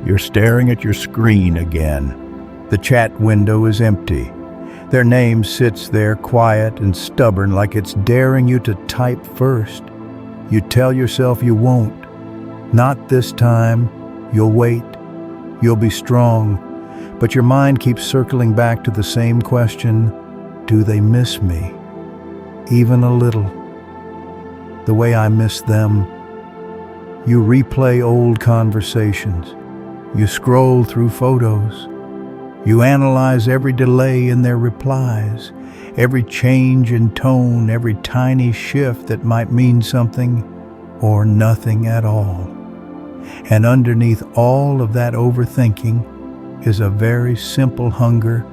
You're staring at your screen again. The chat window is empty. Their name sits there quiet and stubborn, like it's daring you to type first. You tell yourself you won't. Not this time. You'll wait. You'll be strong. But your mind keeps circling back to the same question: do they miss me? Even a little. The way I miss them. You replay old conversations. You scroll through photos. You analyze every delay in their replies, every change in tone, every tiny shift that might mean something or nothing at all. And underneath all of that overthinking is a very simple hunger.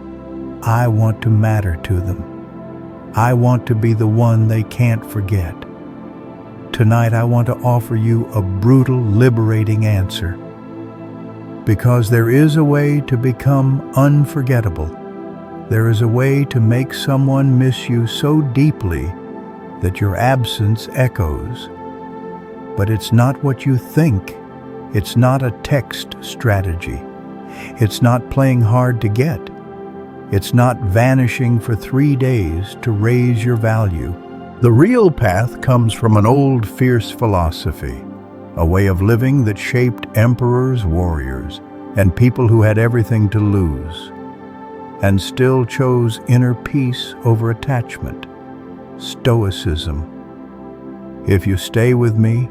I want to matter to them. I want to be the one they can't forget. Tonight I want to offer you a brutal, liberating answer. Because there is a way to become unforgettable. There is a way to make someone miss you so deeply that your absence echoes. But it's not what you think. It's not a text strategy. It's not playing hard to get. It's not vanishing for 3 days to raise your value. The real path comes from an old, fierce philosophy, a way of living that shaped emperors, warriors, and people who had everything to lose, and still chose inner peace over attachment. Stoicism. If you stay with me,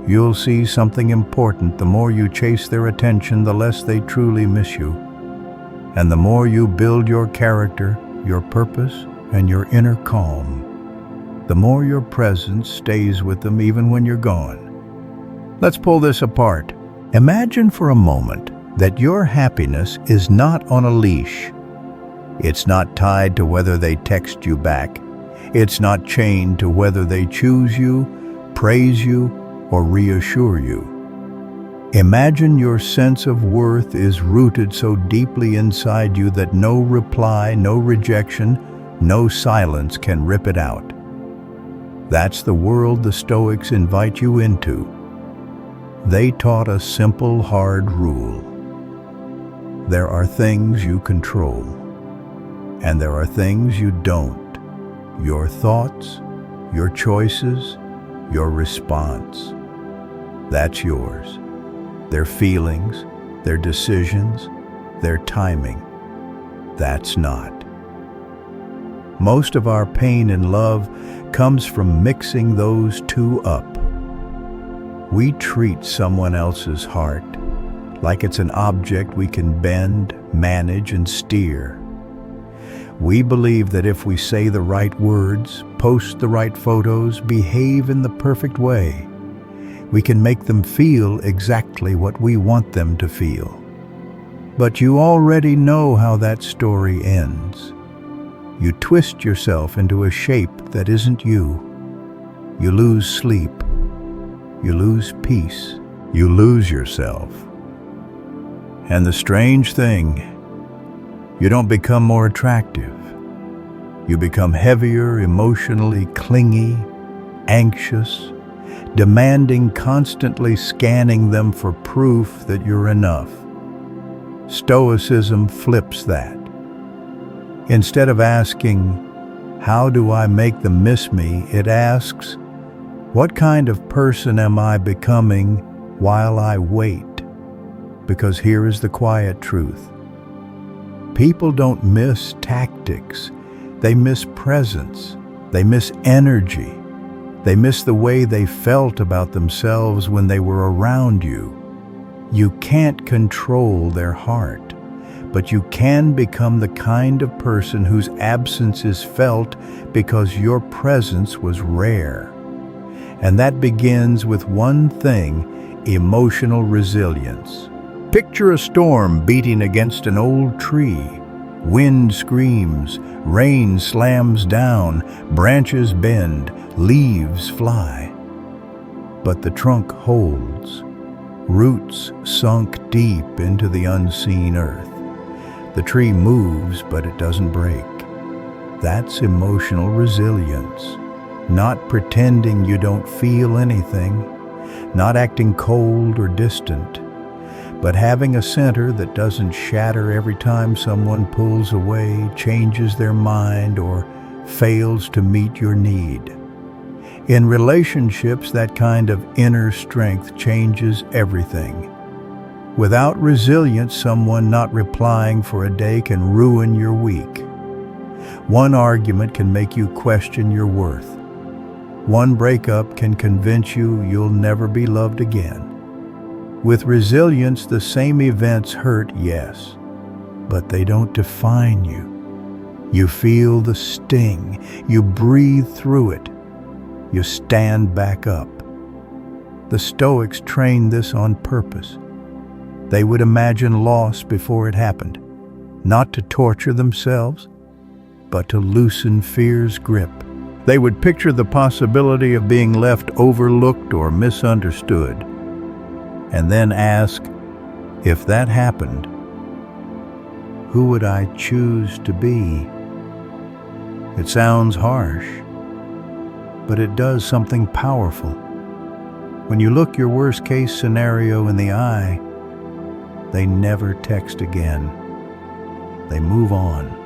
you'll see something important. The more you chase their attention, the less they truly miss you. And the more you build your character, your purpose, and your inner calm, the more your presence stays with them even when you're gone. Let's pull this apart. Imagine for a moment that your happiness is not on a leash. It's not tied to whether they text you back. It's not chained to whether they choose you, praise you, or reassure you. Imagine your sense of worth is rooted so deeply inside you that no reply, no rejection, no silence can rip it out. That's the world the Stoics invite you into. They taught a simple, hard rule. There are things you control, and there are things you don't. Your thoughts, your choices, your response. That's yours. Their feelings, their decisions, their timing. That's not. Most of our pain in love comes from mixing those two up. We treat someone else's heart like it's an object we can bend, manage, and steer. We believe that if we say the right words, post the right photos, behave in the perfect way, we can make them feel exactly what we want them to feel. But you already know how that story ends. You twist yourself into a shape that isn't you. You lose sleep. You lose peace. You lose yourself. And the strange thing, you don't become more attractive. You become heavier, emotionally clingy, anxious, demanding, constantly scanning them for proof that you're enough. Stoicism flips that. Instead of asking, how do I make them miss me? It asks, what kind of person am I becoming while I wait? Because here is the quiet truth. People don't miss tactics. They miss presence. They miss energy. They miss the way they felt about themselves when they were around you. You can't control their heart, but you can become the kind of person whose absence is felt because your presence was rare. And that begins with one thing: emotional resilience. Picture a storm beating against an old tree. Wind screams, rain slams down, branches bend, leaves fly. But the trunk holds, roots sunk deep into the unseen earth. The tree moves, but it doesn't break. That's emotional resilience. Not pretending you don't feel anything, not acting cold or distant, But having a center that doesn't shatter every time someone pulls away, changes their mind, or fails to meet your need. In relationships, that kind of inner strength changes everything. Without resilience, someone not replying for a day can ruin your week. One argument can make you question your worth. One breakup can convince you you'll never be loved again. With resilience, the same events hurt, yes, but they don't define you. You feel the sting. You breathe through it. You stand back up. The Stoics trained this on purpose. They would imagine loss before it happened, not to torture themselves, but to loosen fear's grip. They would picture the possibility of being left overlooked or misunderstood, and then ask, if that happened, who would I choose to be? It sounds harsh, but it does something powerful. When you look your worst-case scenario in the eye, they never text again. They move on.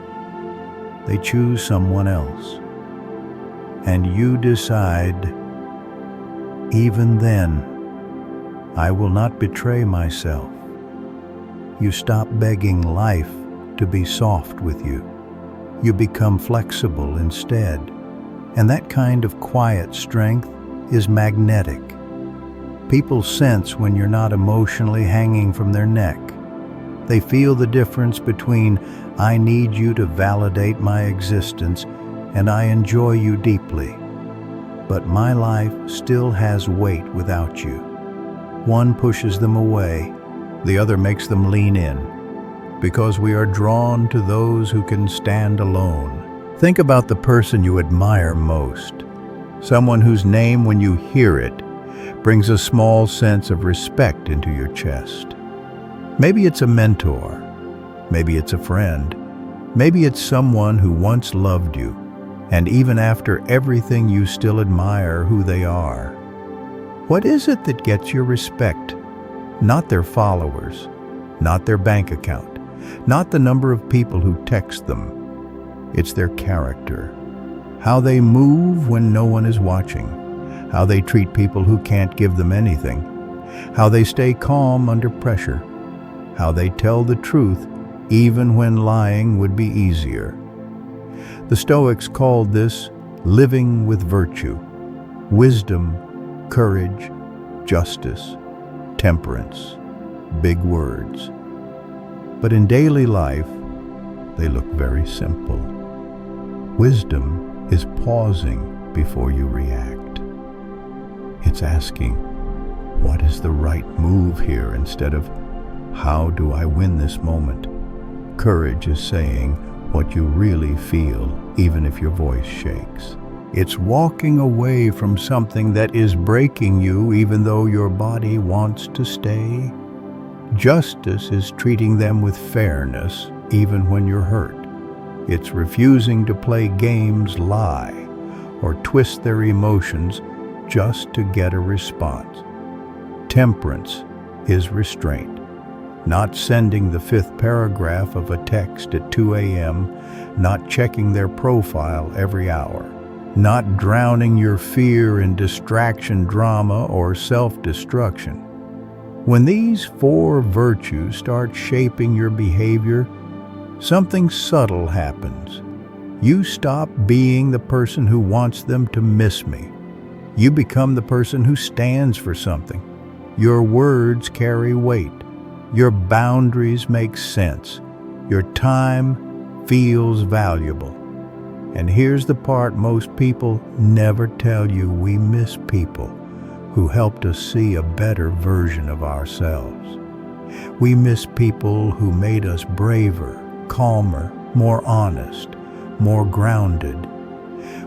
They choose someone else. And you decide, even then, I will not betray myself. You stop begging life to be soft with you. You become flexible instead. And that kind of quiet strength is magnetic. People sense when you're not emotionally hanging from their neck. They feel the difference between I need you to validate my existence and I enjoy you deeply. But my life still has weight without you. One pushes them away, the other makes them lean in, because we are drawn to those who can stand alone. Think about the person you admire most, someone whose name, when you hear it, brings a small sense of respect into your chest. Maybe it's a mentor, maybe it's a friend, maybe it's someone who once loved you, and even after everything you still admire who they are. What is it that gets your respect? Not their followers, not their bank account, not the number of people who text them. It's their character, how they move when no one is watching, how they treat people who can't give them anything, how they stay calm under pressure, how they tell the truth even when lying would be easier. The Stoics called this living with virtue, wisdom, courage, justice, temperance, big words. But in daily life, they look very simple. Wisdom is pausing before you react. It's asking, what is the right move here instead of, how do I win this moment? Courage is saying what you really feel, even if your voice shakes. It's walking away from something that is breaking you, even though your body wants to stay. Justice is treating them with fairness, even when you're hurt. It's refusing to play games, lie, or twist their emotions just to get a response. Temperance is restraint, not sending the 5th paragraph of a text at 2 a.m., not checking their profile every hour, not drowning your fear in distraction drama or self-destruction. When these 4 virtues start shaping your behavior, something subtle happens. You stop being the person who wants them to miss me. You become the person who stands for something. Your words carry weight. Your boundaries make sense. Your time feels valuable. And here's the part most people never tell you: we miss people who helped us see a better version of ourselves. We miss people who made us braver, calmer, more honest, more grounded.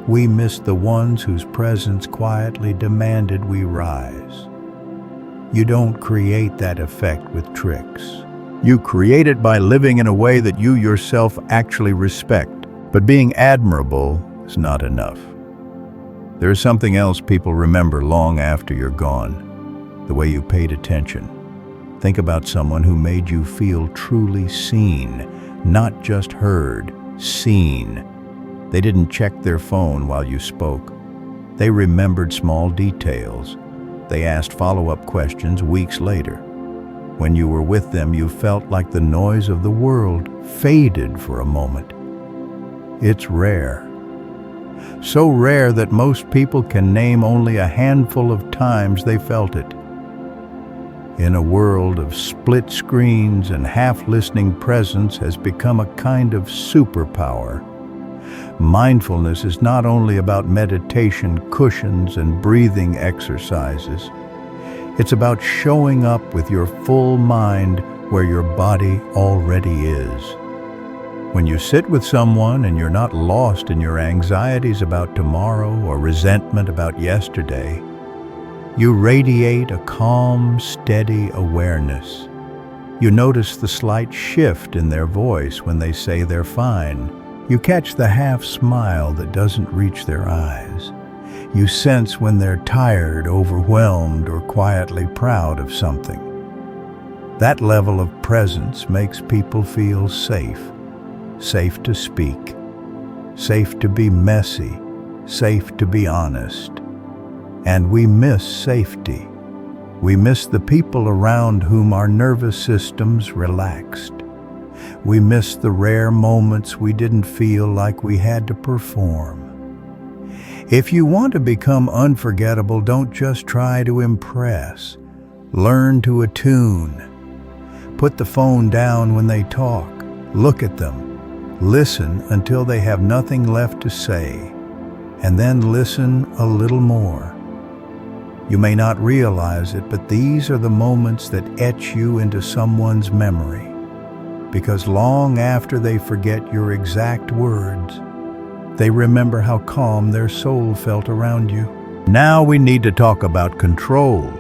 We miss the ones whose presence quietly demanded we rise. You don't create that effect with tricks. You create it by living in a way that you yourself actually respect. But being admirable is not enough. There is something else people remember long after you're gone: the way you paid attention, Think about someone who made you feel truly seen, not just heard, seen. They didn't check their phone while you spoke. They remembered small details. They asked follow-up questions weeks later. When you were with them, you felt like the noise of the world faded for a moment. It's rare. So rare that most people can name only a handful of times they felt it. In a world of split screens and half-listening, presence has become a kind of superpower. Mindfulness is not only about meditation, cushions, and breathing exercises. It's about showing up with your full mind where your body already is. When you sit with someone and you're not lost in your anxieties about tomorrow or resentment about yesterday, you radiate a calm, steady awareness. You notice the slight shift in their voice when they say they're fine. You catch the half smile that doesn't reach their eyes. You sense when they're tired, overwhelmed, or quietly proud of something. That level of presence makes people feel safe. Safe to speak. Safe to be messy. Safe to be honest. And we miss safety. We miss the people around whom our nervous systems relaxed. We miss the rare moments we didn't feel like we had to perform. If you want to become unforgettable, don't just try to impress. Learn to attune. Put the phone down when they talk. Look at them. Listen until they have nothing left to say. And then listen a little more. You may not realize it, but these are the moments that etch you into someone's memory. Because long after they forget your exact words, they remember how calm their soul felt around you. Now we need to talk about control,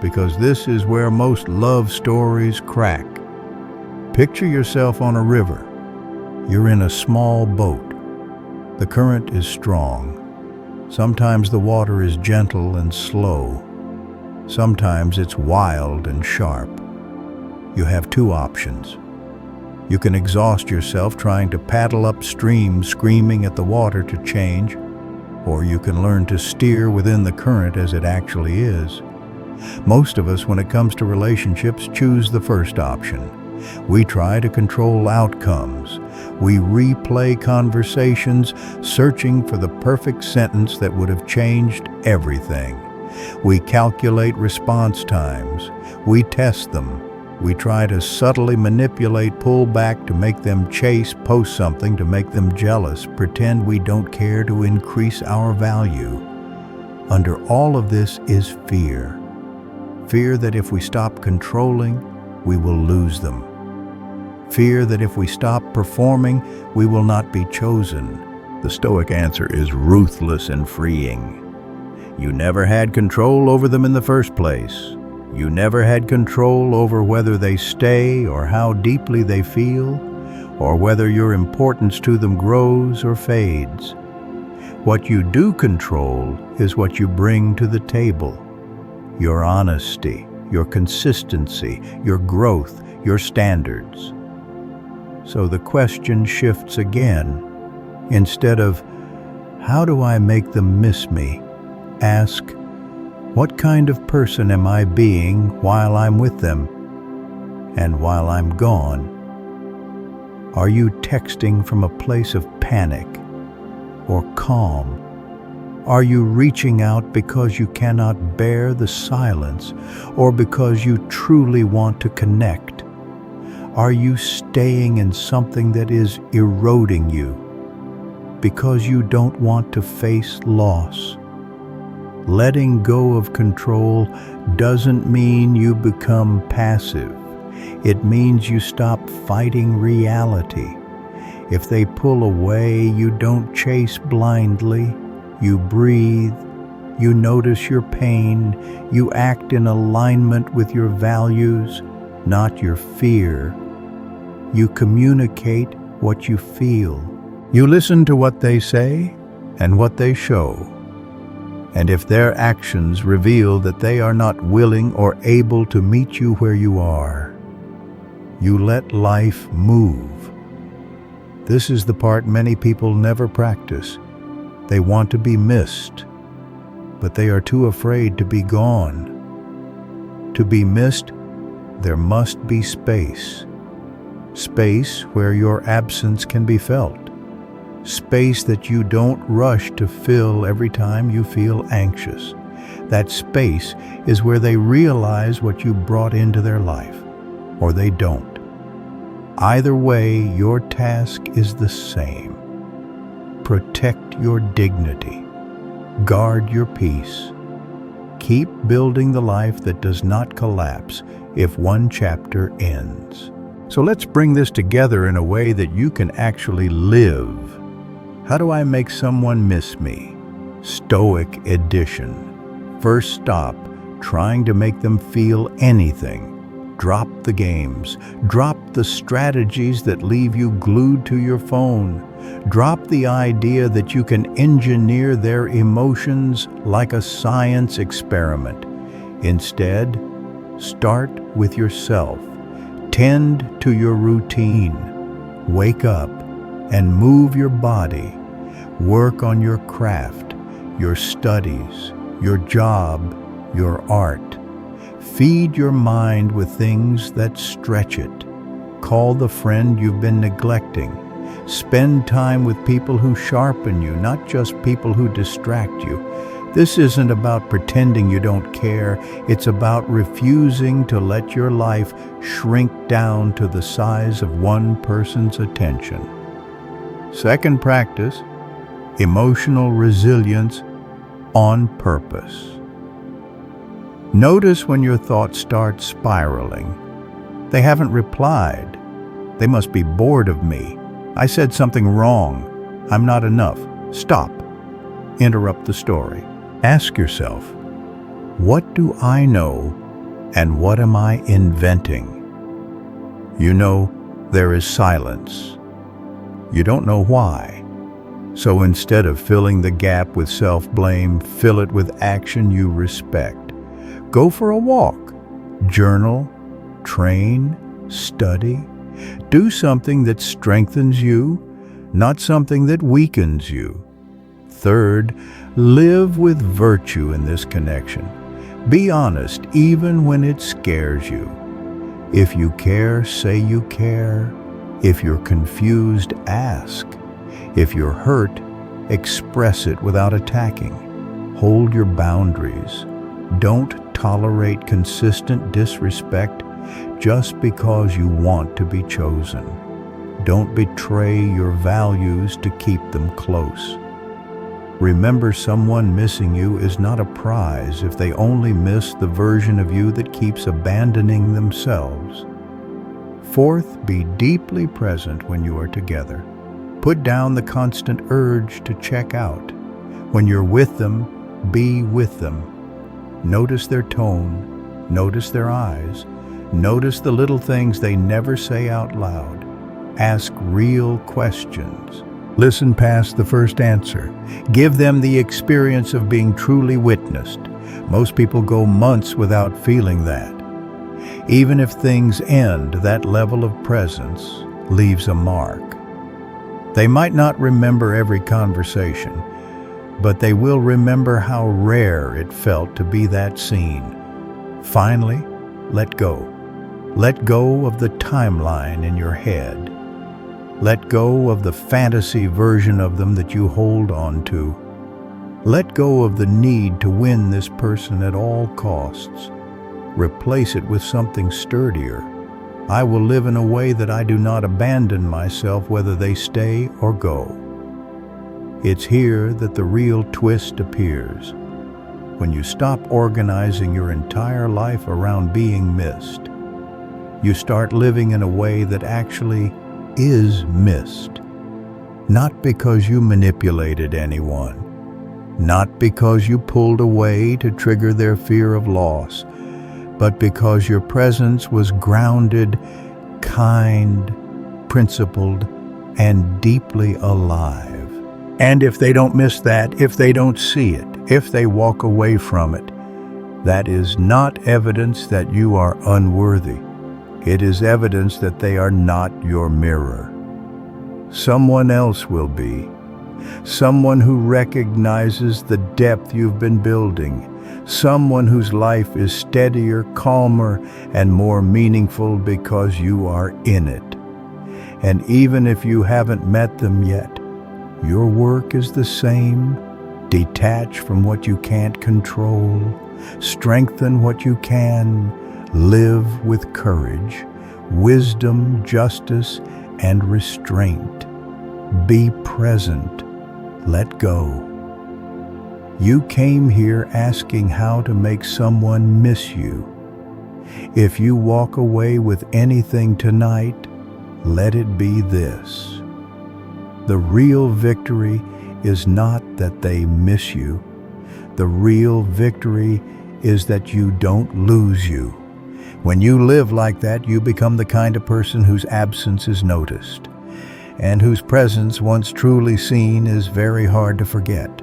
because this is where most love stories crack. Picture yourself on a river. You're in a small boat. The current is strong. Sometimes the water is gentle and slow. Sometimes it's wild and sharp. You have two options. You can exhaust yourself trying to paddle upstream, screaming at the water to change, or you can learn to steer within the current as it actually is. Most of us, when it comes to relationships, choose the first option. We try to control outcomes. We replay conversations, searching for the perfect sentence that would have changed everything. We calculate response times. We test them. We try to subtly manipulate, pull back to make them chase, post something to make them jealous, pretend we don't care to increase our value. Under all of this is fear. Fear that if we stop controlling, we will lose them. Fear that if we stop performing, we will not be chosen. The Stoic answer is ruthless and freeing. You never had control over them in the first place. You never had control over whether they stay or how deeply they feel, or whether your importance to them grows or fades. What you do control is what you bring to the table. Your honesty, your consistency, your growth, your standards. So the question shifts again. Instead of, how do I make them miss me? Ask, what kind of person am I being while I'm with them and while I'm gone? Are you texting from a place of panic or calm? Are you reaching out because you cannot bear the silence or because you truly want to connect? Are you staying in something that is eroding you because you don't want to face loss? Letting go of control doesn't mean you become passive. It means you stop fighting reality. If they pull away, you don't chase blindly. You breathe. You notice your pain. You act in alignment with your values, not your fear. You communicate what you feel. You listen to what they say and what they show. And if their actions reveal that they are not willing or able to meet you where you are, you let life move. This is the part many people never practice. They want to be missed, but they are too afraid to be gone. To be missed, there must be space. Space where your absence can be felt. Space that you don't rush to fill every time you feel anxious. That space is where they realize what you brought into their life, or they don't. Either way, your task is the same. Protect your dignity. Guard your peace. Keep building the life that does not collapse if one chapter ends. So let's bring this together in a way that you can actually live. How do I make someone miss me? Stoic edition. First stop, trying to make them feel anything. Drop the games. Drop the strategies that leave you glued to your phone. Drop the idea that you can engineer their emotions like a science experiment. Instead, start with yourself. Tend to your routine. Wake up and move your body. Work on your craft, your studies, your job, your art. Feed your mind with things that stretch it. Call the friend you've been neglecting. Spend time with people who sharpen you, not just people who distract you. This isn't about pretending you don't care. It's about refusing to let your life shrink down to the size of one person's attention. Second practice, emotional resilience on purpose. Notice when your thoughts start spiraling. They haven't replied. They must be bored of me. I said something wrong. I'm not enough. Stop. Interrupt the story. Ask yourself, what do I know and what am I inventing? You know, there is silence. You don't know why. So instead of filling the gap with self-blame, fill it with action you respect. Go for a walk. Journal, train, study. Do something that strengthens you, not something that weakens you. Third, live with virtue in this connection. Be honest even when it scares you. If you care, say you care. If you're confused, ask. If you're hurt, express it without attacking. Hold your boundaries. Don't tolerate consistent disrespect just because you want to be chosen. Don't betray your values to keep them close. Remember, someone missing you is not a prize if they only miss the version of you that keeps abandoning themselves. Fourth, be deeply present when you are together. Put down the constant urge to check out. When you're with them, be with them. Notice their tone, notice their eyes, notice the little things they never say out loud. Ask real questions. Listen past the first answer. Give them the experience of being truly witnessed. Most people go months without feeling that. Even if things end, that level of presence leaves a mark. They might not remember every conversation, but they will remember how rare it felt to be that seen. Finally, let go. Let go of the timeline in your head. Let go of the fantasy version of them that you hold on to. Let go of the need to win this person at all costs. Replace it with something sturdier. I will live in a way that I do not abandon myself whether they stay or go. It's here that the real twist appears. When you stop organizing your entire life around being missed, you start living in a way that actually is missed. Not because you manipulated anyone, not because you pulled away to trigger their fear of loss, but because your presence was grounded, kind, principled, and deeply alive. And if they don't miss that, if they don't see it, If they walk away from it, that is not evidence that you are unworthy. It is evidence that they are not your mirror. Someone else will be. Someone who recognizes the depth you've been building. Someone whose life is steadier, calmer, and more meaningful because you are in it. And even if you haven't met them yet, your work is the same. Detach from what you can't control. Strengthen what you can. Live with courage, wisdom, justice, and restraint. Be present. Let go. You came here asking how to make someone miss you. If you walk away with anything tonight, let it be this. The real victory is not that they miss you. The real victory is that you don't lose you. When you live like that, you become the kind of person whose absence is noticed, and whose presence, once truly seen, is very hard to forget.